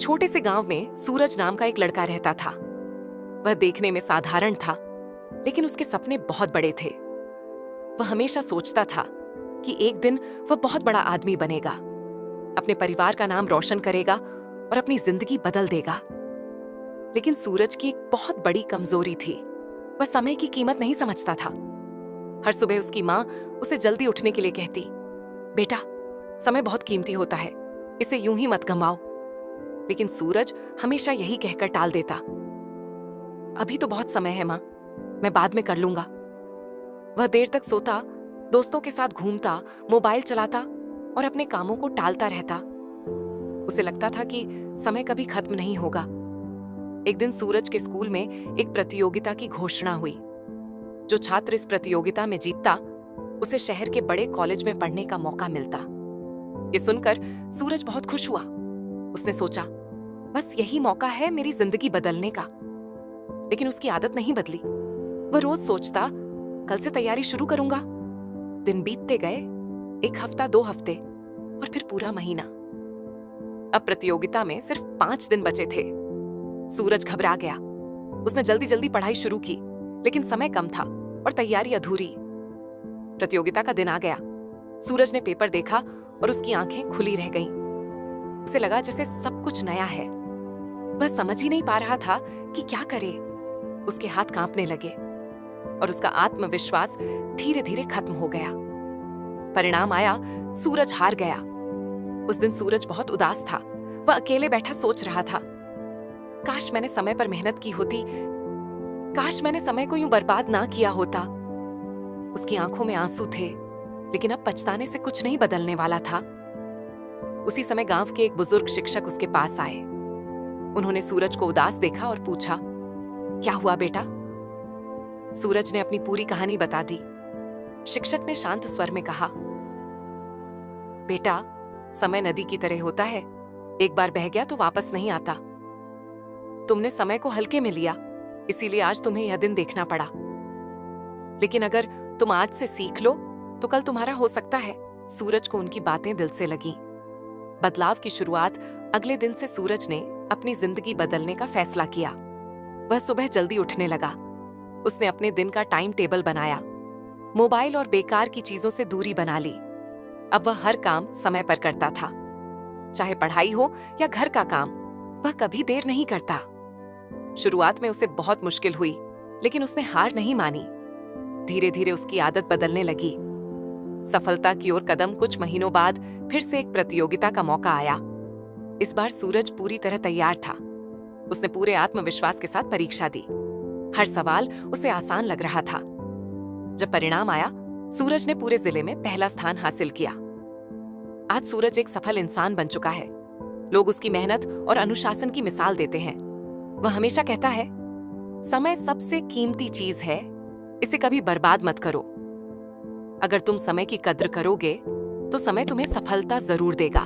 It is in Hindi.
छोटे से गांव में सूरज नाम का एक लड़का रहता था। वह देखने में साधारण था, लेकिन उसके सपने बहुत बड़े थे। वह हमेशा सोचता था कि एक दिन वह बहुत बड़ा आदमी बनेगा, अपने परिवार का नाम रोशन करेगा और अपनी जिंदगी बदल देगा। लेकिन सूरज की एक बहुत बड़ी कमजोरी थी। वह समय की कीमत नहीं समझता था। हर सुबह उसकी माँ उसे जल्दी उठने के लिए कहती, बेटा, समय बहुत कीमती होता है, इसे यूं ही मत गंवाओ। लेकिन सूरज हमेशा यही कहकर टाल देता, अभी तो बहुत समय है माँ, मैं बाद में कर लूंगा। वह देर तक सोता, दोस्तों के साथ घूमता, मोबाइल चलाता और अपने कामों को टालता रहता। उसे लगता था कि समय कभी खत्म नहीं होगा। एक दिन सूरज के स्कूल में एक प्रतियोगिता की घोषणा हुई। जो छात्र इस प्रतियोगिता में जीतता, उसे शहर के बड़े कॉलेज में पढ़ने का मौका मिलता। ये सुनकर सूरज बहुत खुश हुआ। उसने सोचा, बस यही मौका है मेरी जिंदगी बदलने का। लेकिन उसकी आदत नहीं बदली। वह रोज सोचता, कल से तैयारी शुरू करूंगा। दिन बीतते गए, 1 हफ्ता, 2 हफ्ते और फिर पूरा महीना। अब प्रतियोगिता में सिर्फ 5 दिन बचे थे। सूरज घबरा गया। उसने जल्दी जल्दी पढ़ाई शुरू की, लेकिन समय कम था और तैयारी अधूरी। प्रतियोगिता का दिन आ गया। सूरज ने पेपर देखा और उसकी आंखें खुली रह गईं। उसे लगा जैसे सब कुछ नया है। वह समझ ही नहीं पा रहा था कि क्या करे। उसके हाथ कांपने लगे और उसका आत्मविश्वास धीरे धीरे खत्म हो गया। परिणाम आया, सूरज हार गया। उस दिन सूरज बहुत उदास था। वह अकेले बैठा सोच रहा था, काश मैंने समय पर मेहनत की होती, काश मैंने समय को यूं बर्बाद ना किया होता। उसकी आंखों में आंसू थे, लेकिन अब पछताने से कुछ नहीं बदलने वाला था। उसी समय गांव के एक बुजुर्ग शिक्षक उसके पास आए। उन्होंने सूरज को उदास देखा और पूछा, क्या हुआ बेटा? सूरज ने अपनी पूरी कहानी बता दी। शिक्षक ने शांत स्वर में कहा, बेटा, समय नदी की तरह होता है, एक बार बह गया तो वापस नहीं आता। तुमने समय को हल्के में लिया, इसीलिए आज तुम्हें यह दिन देखना पड़ा। लेकिन अगर तुम आज से सीख लो तो कल तुम्हारा हो सकता है। सूरज को उनकी बातें दिल से लगीं। बदलाव की शुरुआत अगले दिन से सूरज ने अपनी जिंदगी बदलने का फैसला किया। वह सुबह जल्दी उठने लगा। उसने अपने दिन का टाइम टेबल बनाया। मोबाइल और बेकार की चीजों से दूरी बना ली। अब वह हर काम समय पर करता था। चाहे पढ़ाई हो या घर का काम, वह कभी देर नहीं करता। शुरुआत में उसे बहुत मुश्किल हुई, लेकिन उसने हार नहीं मानी। धीरे धीरे उसकी आदत बदलने लगी। सफलता की ओर कदम। कुछ महीनों बाद फिर से एक प्रतियोगिता का मौका आया। इस बार सूरज पूरी तरह तैयार था। उसने पूरे आत्मविश्वास के साथ परीक्षा दी। हर सवाल उसे आसान लग रहा था। जब परिणाम आया, सूरज ने पूरे जिले में पहला स्थान हासिल किया। आज सूरज एक सफल इंसान बन चुका है। लोग उसकी मेहनत और अनुशासन की मिसाल देते हैं। वह हमेशा कहता है, समय सबसे कीमती चीज है, इसे कभी बर्बाद मत करो। अगर तुम समय की कद्र करोगे तो समय तुम्हें सफलता जरूर देगा।